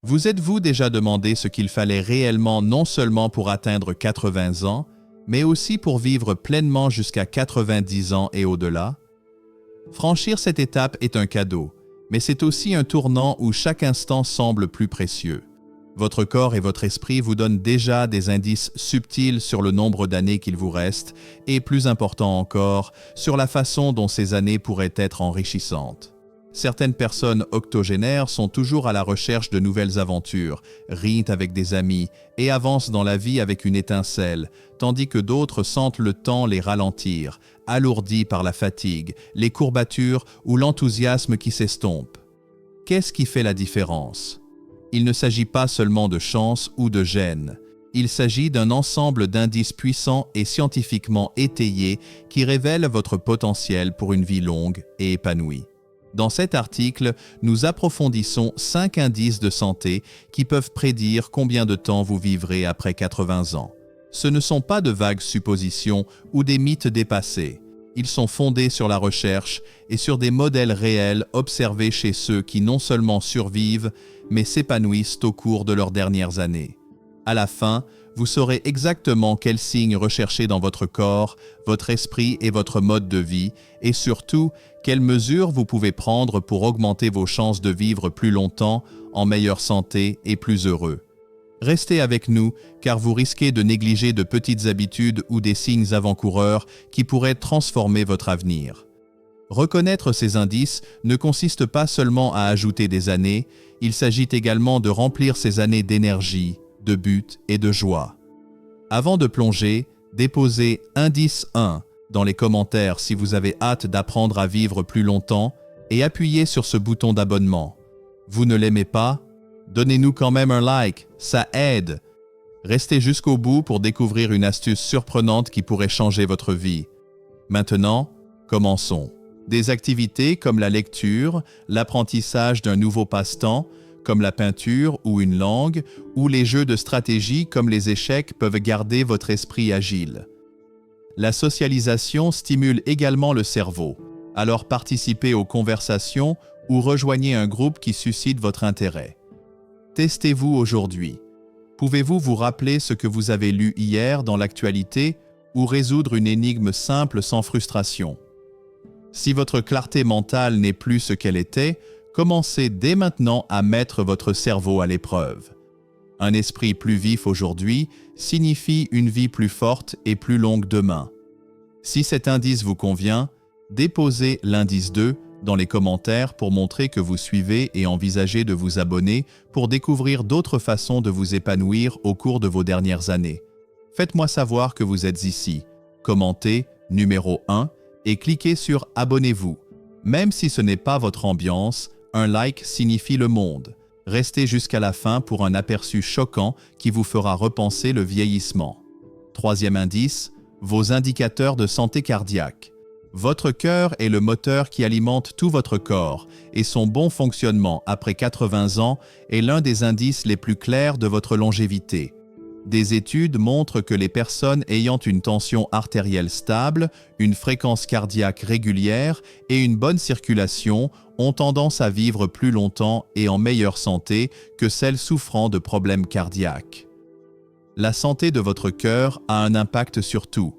Vous êtes-vous déjà demandé ce qu'il fallait réellement non seulement pour atteindre 80 ans, mais aussi pour vivre pleinement jusqu'à 90 ans et au-delà? Franchir cette étape est un cadeau, mais c'est aussi un tournant où chaque instant semble plus précieux. Votre corps et votre esprit vous donnent déjà des indices subtils sur le nombre d'années qu'il vous reste et, plus important encore, sur la façon dont ces années pourraient être enrichissantes. Certaines personnes octogénaires sont toujours à la recherche de nouvelles aventures, rient avec des amis et avancent dans la vie avec une étincelle, tandis que d'autres sentent le temps les ralentir, alourdis par la fatigue, les courbatures ou l'enthousiasme qui s'estompe. Qu'est-ce qui fait la différence? Il ne s'agit pas seulement de chance ou de gène. Il s'agit d'un ensemble d'indices puissants et scientifiquement étayés qui révèlent votre potentiel pour une vie longue et épanouie. Dans cet article, nous approfondissons 5 indices de santé qui peuvent prédire combien de temps vous vivrez après 80 ans. Ce ne sont pas de vagues suppositions ou des mythes dépassés. Ils sont fondés sur la recherche et sur des modèles réels observés chez ceux qui non seulement survivent, mais s'épanouissent au cours de leurs dernières années. À la fin, vous saurez exactement quels signes rechercher dans votre corps, votre esprit et votre mode de vie, et surtout, quelles mesures vous pouvez prendre pour augmenter vos chances de vivre plus longtemps, en meilleure santé et plus heureux. Restez avec nous, car vous risquez de négliger de petites habitudes ou des signes avant-coureurs qui pourraient transformer votre avenir. Reconnaître ces indices ne consiste pas seulement à ajouter des années, il s'agit également de remplir ces années d'énergie, de but et de joie. Avant de plonger, déposez indice 1 dans les commentaires si vous avez hâte d'apprendre à vivre plus longtemps et appuyez sur ce bouton d'abonnement. Vous ne l'aimez pas? Donnez-nous quand même un like, ça aide. Restez jusqu'au bout pour découvrir une astuce surprenante qui pourrait changer votre vie. Maintenant, commençons. Des activités comme la lecture, l'apprentissage d'un nouveau passe-temps, comme la peinture ou une langue, ou les jeux de stratégie comme les échecs peuvent garder votre esprit agile. La socialisation stimule également le cerveau, alors participez aux conversations ou rejoignez un groupe qui suscite votre intérêt. Testez-vous aujourd'hui. Pouvez-vous vous rappeler ce que vous avez lu hier dans l'actualité ou résoudre une énigme simple sans frustration? Si votre clarté mentale n'est plus ce qu'elle était, commencez dès maintenant à mettre votre cerveau à l'épreuve. Un esprit plus vif aujourd'hui signifie une vie plus forte et plus longue demain. Si cet indice vous convient, déposez l'indice 2 dans les commentaires pour montrer que vous suivez et envisagez de vous abonner pour découvrir d'autres façons de vous épanouir au cours de vos dernières années. Faites-moi savoir que vous êtes ici. Commentez numéro 1 et cliquez sur « Abonnez-vous ». Même si ce n'est pas votre ambiance, un like signifie le monde. Restez jusqu'à la fin pour un aperçu choquant qui vous fera repenser le vieillissement. Troisième indice, vos indicateurs de santé cardiaque. Votre cœur est le moteur qui alimente tout votre corps et son bon fonctionnement après 80 ans est l'un des indices les plus clairs de votre longévité. Des études montrent que les personnes ayant une tension artérielle stable, une fréquence cardiaque régulière et une bonne circulation ont tendance à vivre plus longtemps et en meilleure santé que celles souffrant de problèmes cardiaques. La santé de votre cœur a un impact sur tout.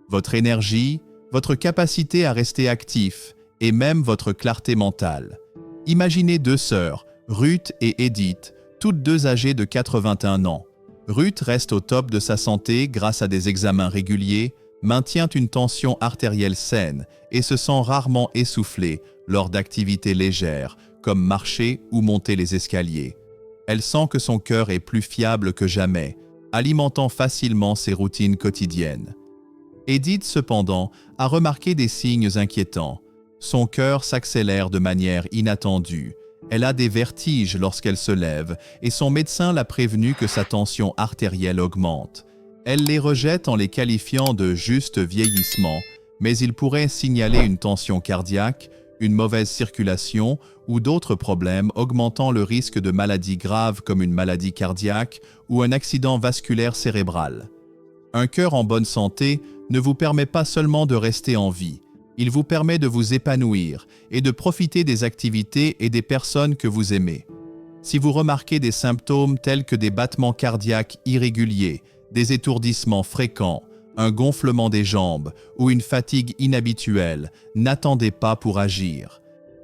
Votre énergie, votre capacité à rester actif et même votre clarté mentale. Imaginez 2 sœurs, Ruth et Edith, toutes 2 âgées de 81 ans. Ruth reste au top de sa santé grâce à des examens réguliers, maintient une tension artérielle saine et se sent rarement essoufflée lors d'activités légères, comme marcher ou monter les escaliers. Elle sent que son cœur est plus fiable que jamais, alimentant facilement ses routines quotidiennes. Edith, cependant, a remarqué des signes inquiétants. Son cœur s'accélère de manière inattendue. Elle a des vertiges lorsqu'elle se lève et son médecin l'a prévenu que sa tension artérielle augmente. Elle les rejette en les qualifiant de juste vieillissement, mais il pourrait signaler une tension cardiaque, une mauvaise circulation ou d'autres problèmes augmentant le risque de maladies graves comme une maladie cardiaque ou un accident vasculaire cérébral. Un cœur en bonne santé ne vous permet pas seulement de rester en vie, il vous permet de vous épanouir et de profiter des activités et des personnes que vous aimez. Si vous remarquez des symptômes tels que des battements cardiaques irréguliers, des étourdissements fréquents, un gonflement des jambes ou une fatigue inhabituelle, n'attendez pas pour agir.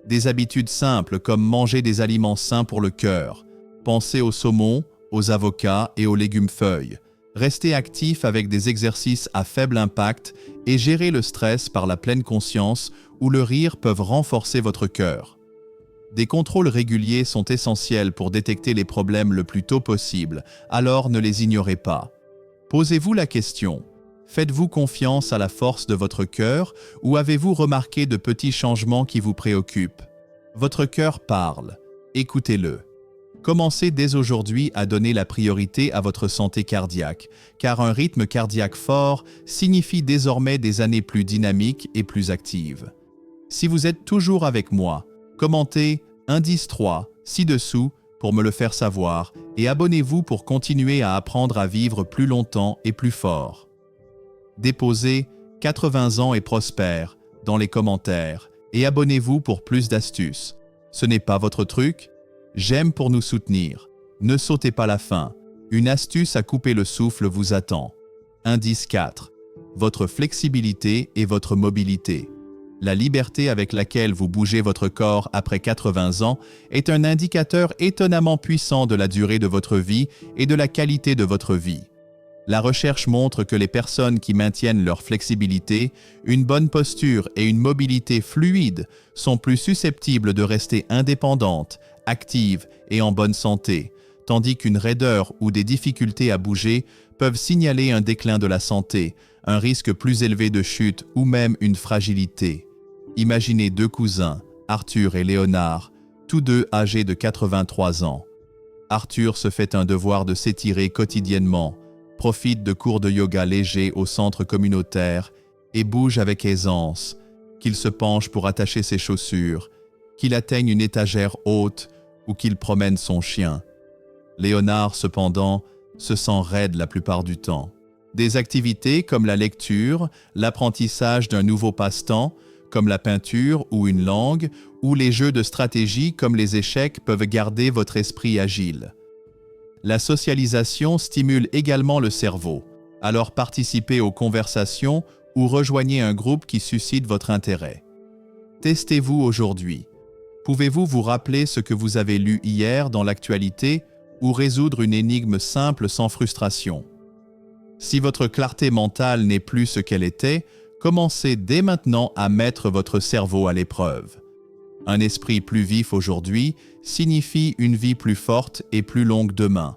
Des habitudes simples comme manger des aliments sains pour le cœur, pensez au saumon, aux avocats et aux légumes-feuilles. Restez actif avec des exercices à faible impact et gérez le stress par la pleine conscience où le rire peuvent renforcer votre cœur. Des contrôles réguliers sont essentiels pour détecter les problèmes le plus tôt possible, alors ne les ignorez pas. Posez-vous la question, faites-vous confiance à la force de votre cœur ou avez-vous remarqué de petits changements qui vous préoccupent? Votre cœur parle, écoutez-le. Commencez dès aujourd'hui à donner la priorité à votre santé cardiaque, car un rythme cardiaque fort signifie désormais des années plus dynamiques et plus actives. Si vous êtes toujours avec moi, commentez indice 3 ci-dessous pour me le faire savoir et abonnez-vous pour continuer à apprendre à vivre plus longtemps et plus fort. Déposez 80 ans et prospère dans les commentaires et abonnez-vous pour plus d'astuces. Ce n'est pas votre truc? J'aime pour nous soutenir. Ne sautez pas la fin. Une astuce à couper le souffle vous attend. Indice 4. Votre flexibilité et votre mobilité. La liberté avec laquelle vous bougez votre corps après 80 ans est un indicateur étonnamment puissant de la durée de votre vie et de la qualité de votre vie. La recherche montre que les personnes qui maintiennent leur flexibilité, une bonne posture et une mobilité fluide sont plus susceptibles de rester indépendantes, actives et en bonne santé, tandis qu'une raideur ou des difficultés à bouger peuvent signaler un déclin de la santé, un risque plus élevé de chute ou même une fragilité. Imaginez deux cousins, Arthur et Léonard, tous deux âgés de 83 ans. Arthur se fait un devoir de s'étirer quotidiennement, profite de cours de yoga légers au centre communautaire et bouge avec aisance, qu'il se penche pour attacher ses chaussures, qu'il atteigne une étagère haute ou qu'il promène son chien. Léonard, cependant, se sent raide la plupart du temps. Des activités comme la lecture, l'apprentissage d'un nouveau passe-temps, comme la peinture ou une langue, ou les jeux de stratégie comme les échecs peuvent garder votre esprit agile. La socialisation stimule également le cerveau, alors participez aux conversations ou rejoignez un groupe qui suscite votre intérêt. Testez-vous aujourd'hui. Pouvez-vous vous rappeler ce que vous avez lu hier dans l'actualité ou résoudre une énigme simple sans frustration? Si votre clarté mentale n'est plus ce qu'elle était, commencez dès maintenant à mettre votre cerveau à l'épreuve. Un esprit plus vif aujourd'hui signifie une vie plus forte et plus longue demain.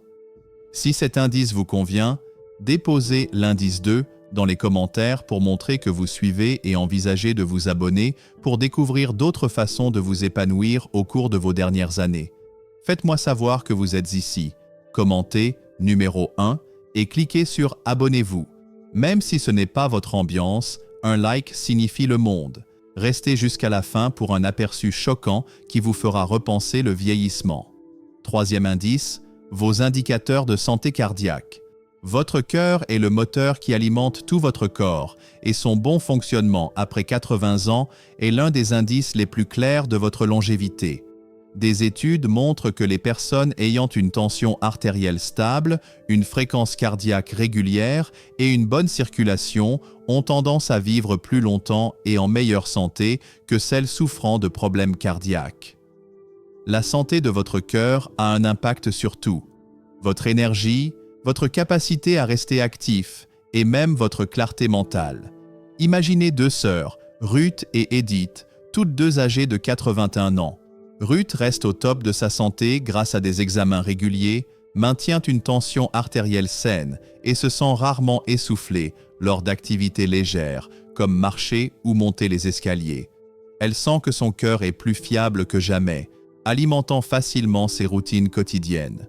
Si cet indice vous convient, déposez l'indice 2 dans les commentaires pour montrer que vous suivez et envisagez de vous abonner pour découvrir d'autres façons de vous épanouir au cours de vos dernières années. Faites-moi savoir que vous êtes ici. Commentez numéro 1 et cliquez sur « Abonnez-vous ». Même si ce n'est pas votre ambiance, un like signifie le monde. Restez jusqu'à la fin pour un aperçu choquant qui vous fera repenser le vieillissement. Troisième indice, vos indicateurs de santé cardiaque. Votre cœur est le moteur qui alimente tout votre corps et son bon fonctionnement après 80 ans est l'un des indices les plus clairs de votre longévité. Des études montrent que les personnes ayant une tension artérielle stable, une fréquence cardiaque régulière et une bonne circulation ont tendance à vivre plus longtemps et en meilleure santé que celles souffrant de problèmes cardiaques. La santé de votre cœur a un impact sur tout. Votre énergie, votre capacité à rester actif et même votre clarté mentale. Imaginez deux sœurs, Ruth et Edith, toutes deux âgées de 81 ans. Ruth reste au top de sa santé grâce à des examens réguliers, maintient une tension artérielle saine et se sent rarement essoufflée lors d'activités légères comme marcher ou monter les escaliers. Elle sent que son cœur est plus fiable que jamais, alimentant facilement ses routines quotidiennes.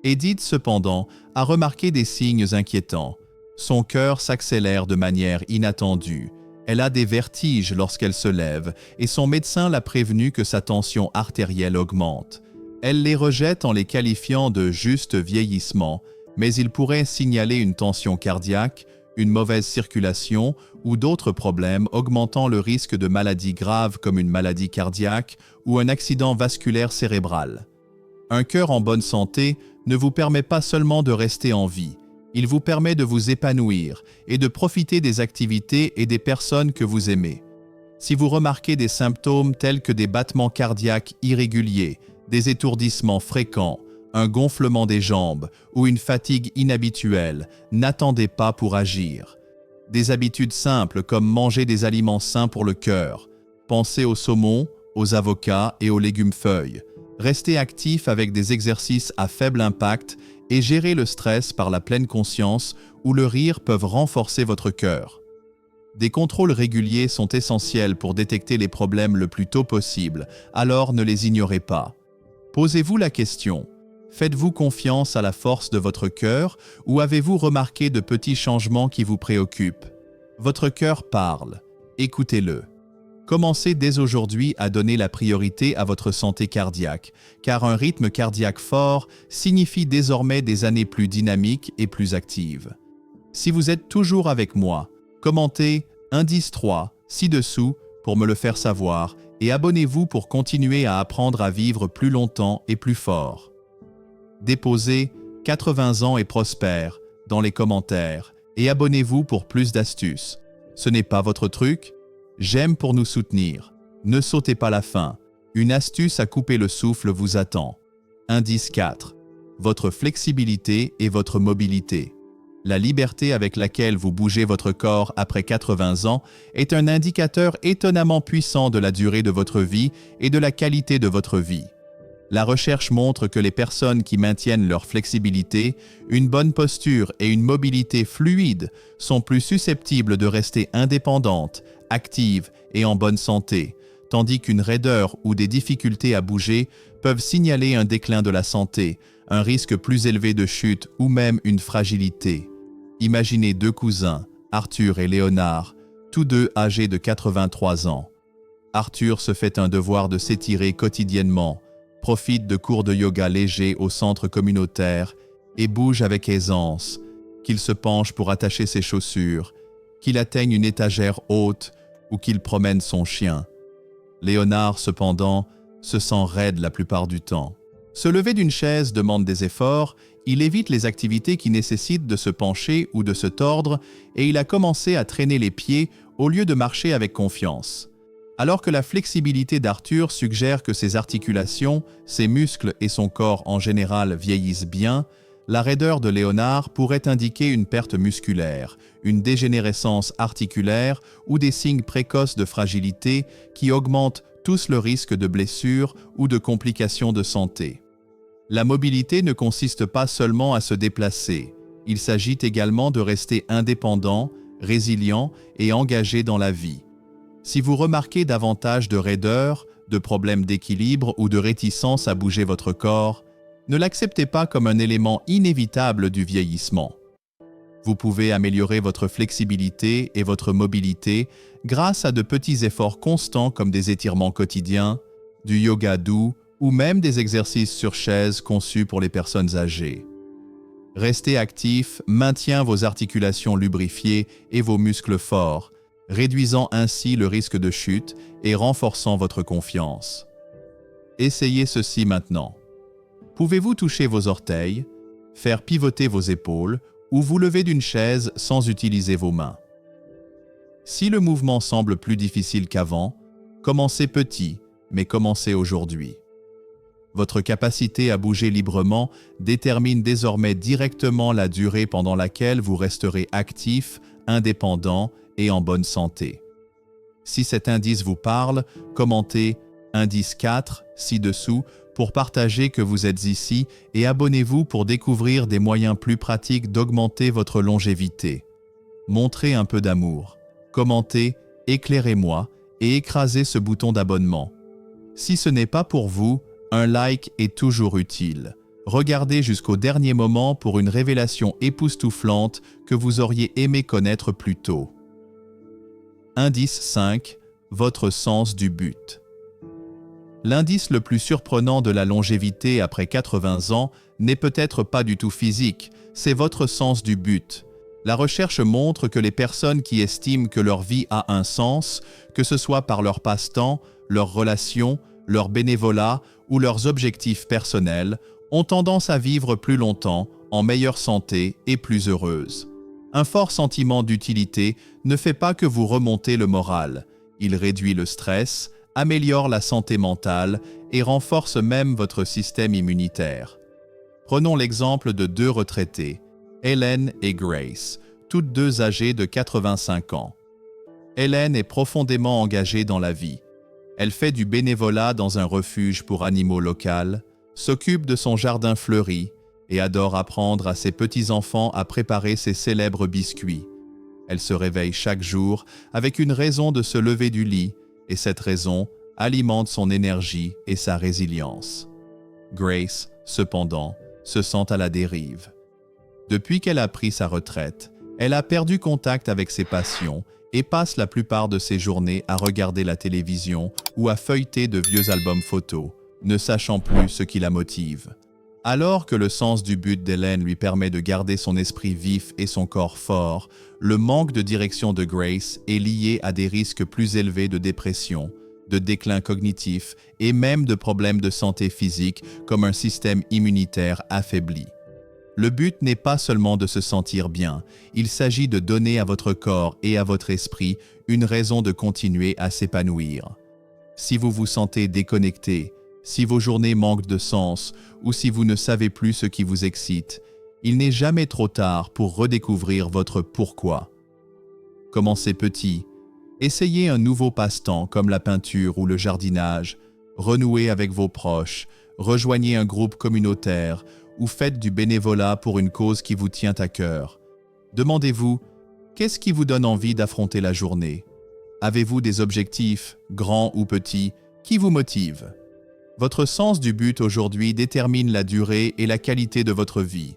Edith, cependant, a remarqué des signes inquiétants. Son cœur s'accélère de manière inattendue. Elle a des vertiges lorsqu'elle se lève et son médecin l'a prévenu que sa tension artérielle augmente. Elle les rejette en les qualifiant de juste vieillissement, mais il pourrait signaler une tension cardiaque, une mauvaise circulation ou d'autres problèmes augmentant le risque de maladies graves comme une maladie cardiaque ou un accident vasculaire cérébral. Un cœur en bonne santé ne vous permet pas seulement de rester en vie, il vous permet de vous épanouir et de profiter des activités et des personnes que vous aimez. Si vous remarquez des symptômes tels que des battements cardiaques irréguliers, des étourdissements fréquents, un gonflement des jambes ou une fatigue inhabituelle, n'attendez pas pour agir. Des habitudes simples comme manger des aliments sains pour le cœur, pensez au saumon, aux avocats et aux légumes-feuilles. Restez actif avec des exercices à faible impact et gérez le stress par la pleine conscience ou le rire peuvent renforcer votre cœur. Des contrôles réguliers sont essentiels pour détecter les problèmes le plus tôt possible, alors ne les ignorez pas. Posez-vous la question, faites-vous confiance à la force de votre cœur ou avez-vous remarqué de petits changements qui vous préoccupent? Votre cœur parle, écoutez-le. Commencez dès aujourd'hui à donner la priorité à votre santé cardiaque, car un rythme cardiaque fort signifie désormais des années plus dynamiques et plus actives. Si vous êtes toujours avec moi, commentez indice 3 ci-dessous pour me le faire savoir et abonnez-vous pour continuer à apprendre à vivre plus longtemps et plus fort. Déposez 80 ans et prospère dans les commentaires et abonnez-vous pour plus d'astuces. Ce n'est pas votre truc? J'aime pour nous soutenir. Ne sautez pas la fin. Une astuce à couper le souffle vous attend. Indice 4. Votre flexibilité et votre mobilité. La liberté avec laquelle vous bougez votre corps après 80 ans est un indicateur étonnamment puissant de la durée de votre vie et de la qualité de votre vie. La recherche montre que les personnes qui maintiennent leur flexibilité, une bonne posture et une mobilité fluide sont plus susceptibles de rester indépendantes, actives et en bonne santé, tandis qu'une raideur ou des difficultés à bouger peuvent signaler un déclin de la santé, un risque plus élevé de chute ou même une fragilité. Imaginez deux cousins, Arthur et Léonard, tous deux âgés de 83 ans. Arthur se fait un devoir de s'étirer quotidiennement, profite de cours de yoga légers au centre communautaire et bouge avec aisance, qu'il se penche pour attacher ses chaussures, qu'il atteigne une étagère haute ou qu'il promène son chien. Léonard, cependant, se sent raide la plupart du temps. Se lever d'une chaise demande des efforts, il évite les activités qui nécessitent de se pencher ou de se tordre et il a commencé à traîner les pieds au lieu de marcher avec confiance. Alors que la flexibilité d'Arthur suggère que ses articulations, ses muscles et son corps en général vieillissent bien, la raideur de Léonard pourrait indiquer une perte musculaire, une dégénérescence articulaire ou des signes précoces de fragilité qui augmentent tous le risque de blessures ou de complications de santé. La mobilité ne consiste pas seulement à se déplacer, il s'agit également de rester indépendant, résilient et engagé dans la vie. Si vous remarquez davantage de raideur, de problèmes d'équilibre ou de réticence à bouger votre corps, ne l'acceptez pas comme un élément inévitable du vieillissement. Vous pouvez améliorer votre flexibilité et votre mobilité grâce à de petits efforts constants comme des étirements quotidiens, du yoga doux ou même des exercices sur chaise conçus pour les personnes âgées. Rester actif maintient vos articulations lubrifiées et vos muscles forts, réduisant ainsi le risque de chute et renforçant votre confiance. Essayez ceci maintenant. Pouvez-vous toucher vos orteils, faire pivoter vos épaules ou vous lever d'une chaise sans utiliser vos mains? Si le mouvement semble plus difficile qu'avant, commencez petit, mais commencez aujourd'hui. Votre capacité à bouger librement détermine désormais directement la durée pendant laquelle vous resterez actif, indépendant et en bonne santé. Si cet indice vous parle, commentez indice 4 ci-dessous pour partager que vous êtes ici et abonnez-vous pour découvrir des moyens plus pratiques d'augmenter votre longévité. Montrez un peu d'amour. Commentez, éclairez-moi et écrasez ce bouton d'abonnement. Si ce n'est pas pour vous, un like est toujours utile. Regardez jusqu'au dernier moment pour une révélation époustouflante que vous auriez aimé connaître plus tôt. Indice 5. Votre sens du but. L'indice le plus surprenant de la longévité après 80 ans n'est peut-être pas du tout physique, c'est votre sens du but. La recherche montre que les personnes qui estiment que leur vie a un sens, que ce soit par leur passe-temps, leurs relations, leur bénévolat ou leurs objectifs personnels ont tendance à vivre plus longtemps, en meilleure santé et plus heureuses. Un fort sentiment d'utilité ne fait pas que vous remontez le moral. Il réduit le stress, améliore la santé mentale et renforce même votre système immunitaire. Prenons l'exemple de deux retraitées, Hélène et Grace, toutes deux âgées de 85 ans. Hélène est profondément engagée dans la vie. Elle fait du bénévolat dans un refuge pour animaux local, s'occupe de son jardin fleuri et adore apprendre à ses petits-enfants à préparer ses célèbres biscuits. Elle se réveille chaque jour avec une raison de se lever du lit et cette raison alimente son énergie et sa résilience. Grace, cependant, se sent à la dérive. Depuis qu'elle a pris sa retraite, elle a perdu contact avec ses passions et passe la plupart de ses journées à regarder la télévision ou à feuilleter de vieux albums photos, ne sachant plus ce qui la motive. Alors que le sens du but d'Hélène lui permet de garder son esprit vif et son corps fort, le manque de direction de Grace est lié à des risques plus élevés de dépression, de déclin cognitif et même de problèmes de santé physique comme un système immunitaire affaibli. Le but n'est pas seulement de se sentir bien, il s'agit de donner à votre corps et à votre esprit une raison de continuer à s'épanouir. Si vous vous sentez déconnecté, si vos journées manquent de sens ou si vous ne savez plus ce qui vous excite, il n'est jamais trop tard pour redécouvrir votre pourquoi. Commencez petit, essayez un nouveau passe-temps comme la peinture ou le jardinage, renouez avec vos proches, rejoignez un groupe communautaire ou faites du bénévolat pour une cause qui vous tient à cœur. Demandez-vous, qu'est-ce qui vous donne envie d'affronter la journée? Avez-vous des objectifs, grands ou petits, qui vous motivent? Votre sens du but aujourd'hui détermine la durée et la qualité de votre vie.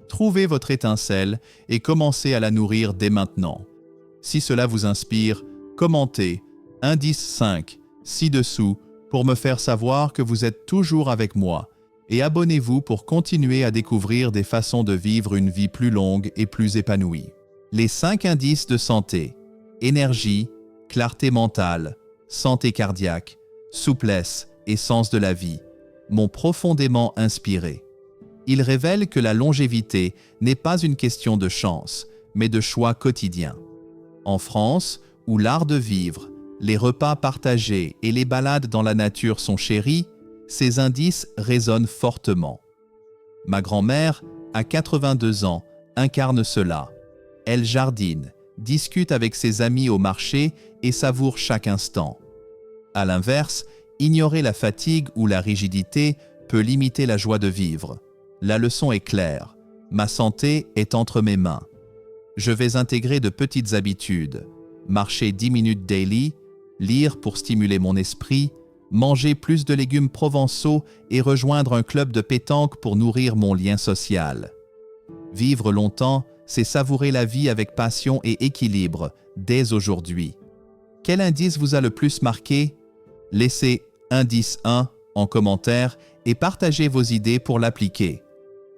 Trouvez votre étincelle et commencez à la nourrir dès maintenant. Si cela vous inspire, commentez indice 5 ci-dessous pour me faire savoir que vous êtes toujours avec moi et abonnez-vous pour continuer à découvrir des façons de vivre une vie plus longue et plus épanouie. Les 5 indices de santé: énergie, clarté mentale, santé cardiaque, souplesse et sens de la vie m'ont profondément inspiré. Ils révèlent que la longévité n'est pas une question de chance, mais de choix quotidiens. En France, où l'art de vivre, les repas partagés et les balades dans la nature sont chéris, ces indices résonnent fortement. Ma grand-mère, à 82 ans, incarne cela. Elle jardine, discute avec ses amis au marché et savoure chaque instant. À l'inverse, ignorer la fatigue ou la rigidité peut limiter la joie de vivre. La leçon est claire. Ma santé est entre mes mains. Je vais intégrer de petites habitudes. Marcher 10 minutes daily, lire pour stimuler mon esprit, manger plus de légumes provençaux et rejoindre un club de pétanque pour nourrir mon lien social. Vivre longtemps, c'est savourer la vie avec passion et équilibre, dès aujourd'hui. Quel indice vous a le plus marqué? Laissez indice 1 en commentaire et partagez vos idées pour l'appliquer.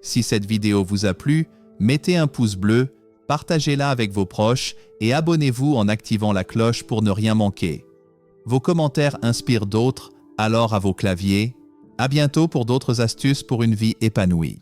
Si cette vidéo vous a plu, mettez un pouce bleu, partagez-la avec vos proches et abonnez-vous en activant la cloche pour ne rien manquer. Vos commentaires inspirent d'autres, alors à vos claviers. À bientôt pour d'autres astuces pour une vie épanouie.